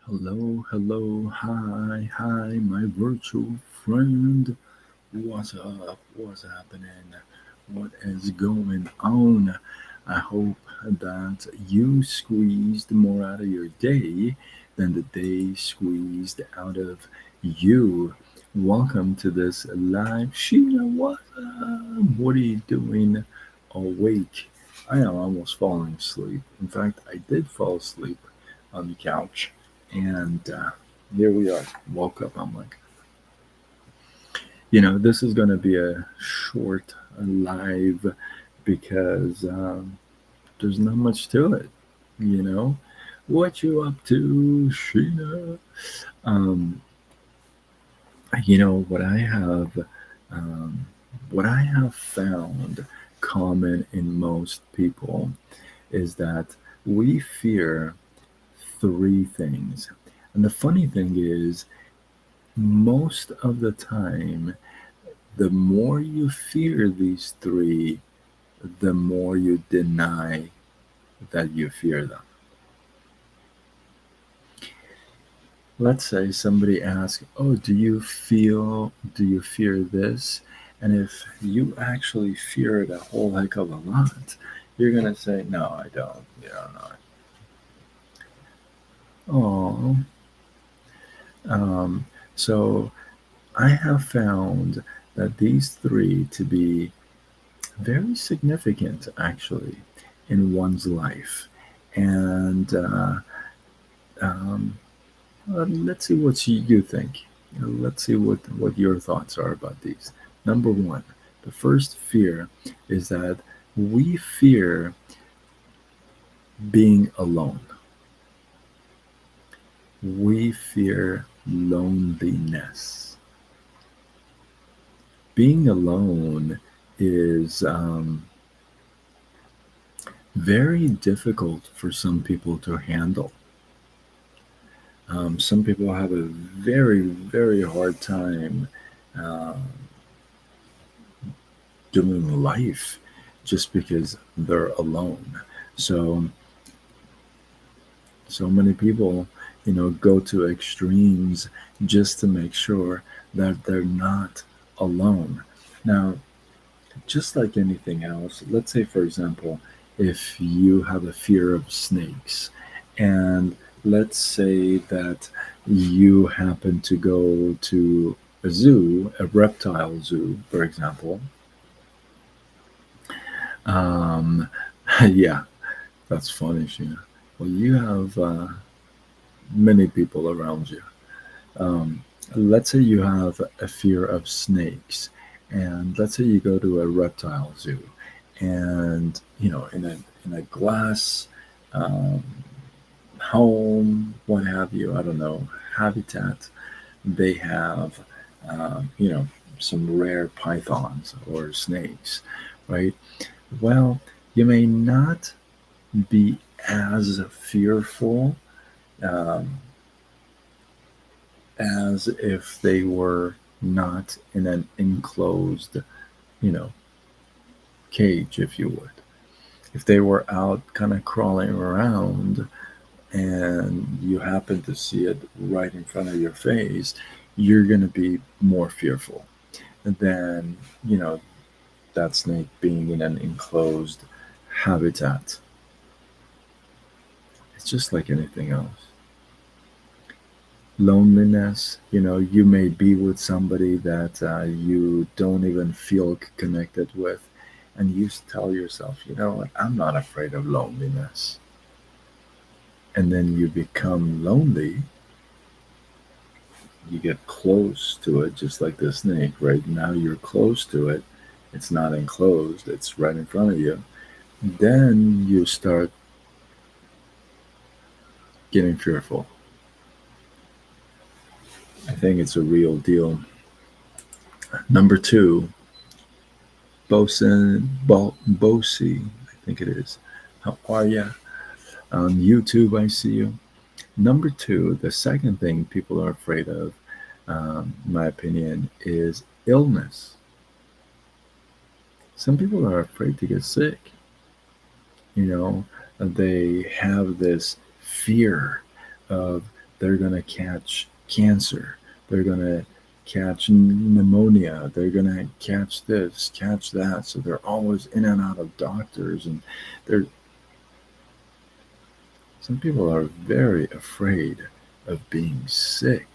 Hello, hello, hi, my virtual friend. What's up? What's happening? What is going on? I hope that you squeezed more out of your day than the day squeezed out of you. Welcome to this live. Sheila, what's up? What are you doing awake? I am almost falling asleep. In fact, I did fall asleep on the couch. And here we are. Woke up. I'm like, this is going to be a short live because there's not much to it. You know, what you up to, Sheena? Um, what I have, um, what I have found common in most people is that we fear three things. And the funny thing is, most of the time, the more you fear these three, the more you deny that you fear them. Let's say somebody asks, "Oh, do you fear this?" And if you actually fear it a whole heck of a lot, you're going to say, "No, I don't. You don't know." Oh, um, so I have found that these three to be very significant actually in one's life. And um, let's see what you think. Let's see what your thoughts are about these. Number one, the first fear is that we fear being alone. We fear loneliness. Being alone is very difficult for some people to handle. Some people have a very, very hard time uh, doing life just because they're alone. So, so many people, go to extremes just to make sure that they're not alone. Now, just like anything else, let's say, for example, if you have a fear of snakes, and let's say that you happen to go to a zoo, a reptile zoo, for example. Um, yeah, that's funny, Sheena. Well, you have many people around you. Um, let's say you have a fear of snakes, and let's say you go to a reptile zoo, and in a glass um, home, what have you, I don't know, habitat, they have some rare pythons or snakes, right? Well, you may not be as fearful um, as if they were not in an enclosed, you know, cage, if you would. If they were out kind of crawling around and you happen to see it right in front of your face, you're going to be more fearful than, you know, that snake being in an enclosed habitat. It's just like anything else. Loneliness, you may be with somebody that you don't even feel connected with, and you tell yourself, you know what, I'm not afraid of loneliness. And then you become lonely, you get close to it, just like the snake, right? Now you're close to it, it's not enclosed, it's right in front of you. Then you start getting fearful. I think it's a real deal. Number two, Bosi, I think it is. How are ya? On YouTube, I see you. Number two, the second thing people are afraid of, in my opinion, is illness. Some people are afraid to get sick. You know, they have this fear of they're going to catch cancer, they're going to catch pneumonia, they're going to catch this, catch that. So they're always in and out of doctors. And they're, some people are very afraid of being sick.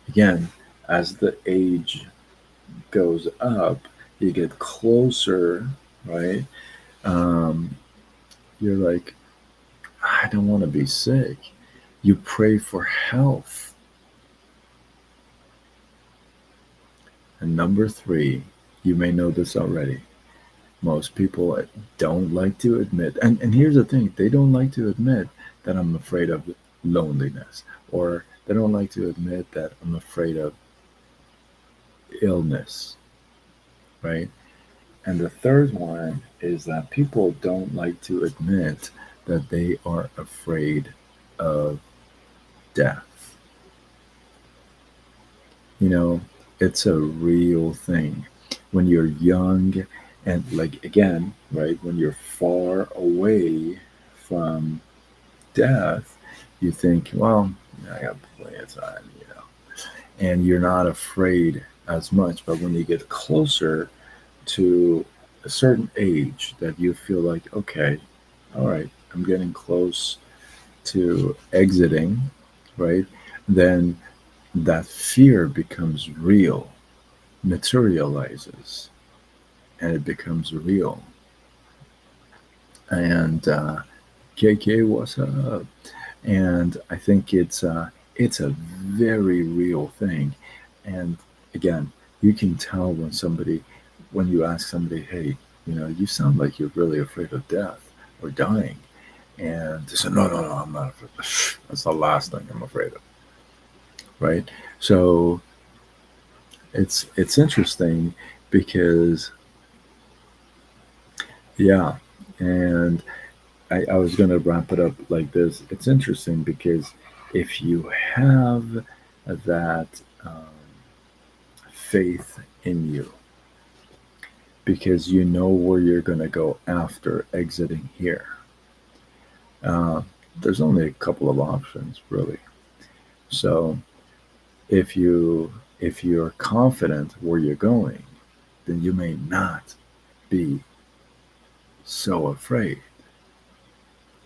Again, as the age goes up, you get closer, right? Um, you're like, I don't want to be sick. You pray for health. And number three, you may know this already. Most people don't like to admit, and here's the thing, they don't like to admit that I'm afraid of loneliness, or they don't like to admit that I'm afraid of illness, right? And the third one is that people don't like to admit that they are afraid of death. You know, it's a real thing. When you're young, and like again, right, when you're far away from death, you think, well, I got plenty of time, and you're not afraid as much. But when you get closer to a certain age that you feel like, okay, all right, I'm getting close to exiting, right? Then that fear becomes real, materializes, and it becomes real. And KK, what's up? And I think it's a very real thing. And again, you can tell when somebody, when you ask somebody, hey, you sound like you're really afraid of death or dying. And they say, no, no, no, I'm not afraid. That's the last thing I'm afraid of, right? So it's interesting because, yeah, and I was going to wrap it up like this. It's interesting because if you have that faith in you, because you know where you're going to go after exiting here, uh, there's only a couple of options, really. So if you're confident where you're going, then you may not be so afraid,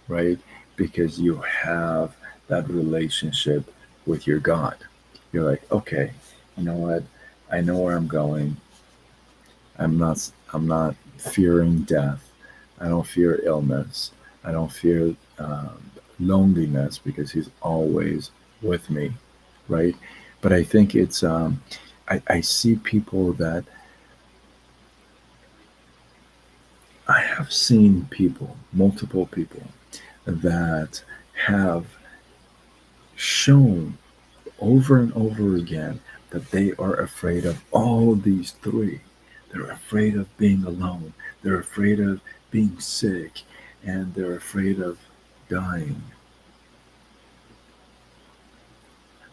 right? Because you have that relationship with your God. You're like, okay, you know what? I know where I'm going. I'm not fearing death. I don't fear illness. I don't fear loneliness because He's always with me, right? But I think I see people that I have seen people, multiple people, that have shown over and over again that they are afraid of all these three. They're afraid of being alone. They're afraid of being sick. And they're afraid of dying.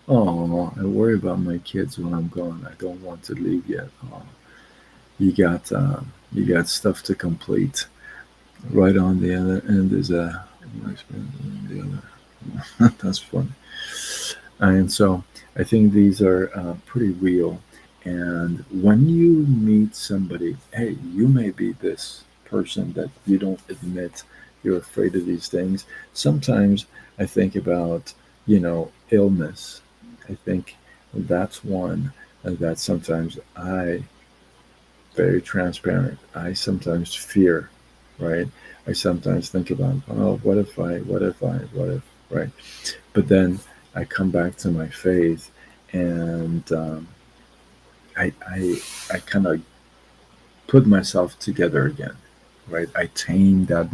Oh, I worry about my kids when I'm gone. I don't want to leave yet. Oh, you got stuff to complete. Right on the other end is a the other. That's funny. And so I think these are pretty real. And when you meet somebody, hey, you may be this person that you don't admit you're afraid of these things. Sometimes I think about, illness. I think that's one that sometimes very transparent, I sometimes fear, right? I sometimes think about, oh, what if, right? But then I come back to my faith, and I kind of put myself together again, right? I tame that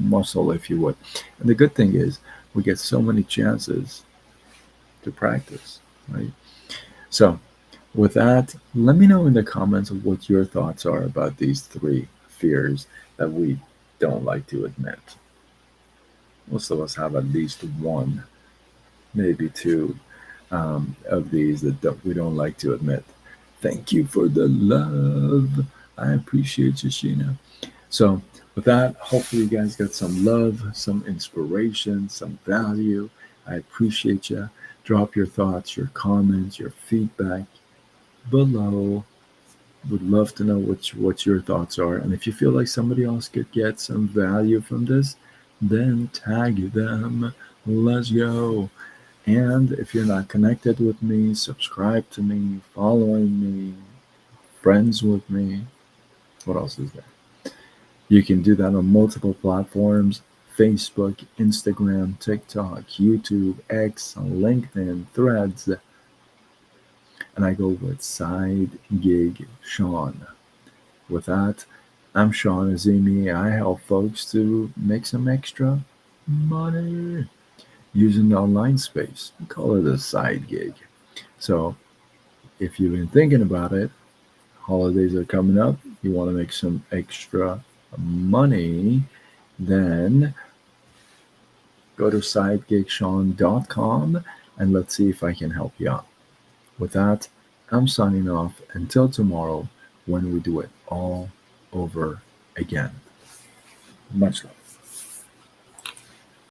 muscle, if you would. And the good thing is, we get so many chances to practice, right? So, with that, let me know in the comments what your thoughts are about these three fears that we don't like to admit. Most of us have at least one, maybe two, of these that we don't like to admit. Thank you for the love. I appreciate you, Sheena. So with that, hopefully you guys got some love, some inspiration, some value. I appreciate you. Drop your thoughts, your comments, your feedback below. Would love to know what your thoughts are. And if you feel like somebody else could get some value from this, then tag them. Let's go. And if you're not connected with me, subscribe to me, following me, friends with me. What else is there? You can do that on multiple platforms: Facebook, Instagram, TikTok, YouTube, X, LinkedIn, Threads. And I go with Side Gig Sean. With that, I'm Sean Azimi. I help folks to make some extra money using the online space. We call it a side gig. So if you've been thinking about it, holidays are coming up, you want to make some extra money, then go to sidegigshawn.com and let's see if I can help you out. With that, I'm signing off until tomorrow when we do it all over again. Much love.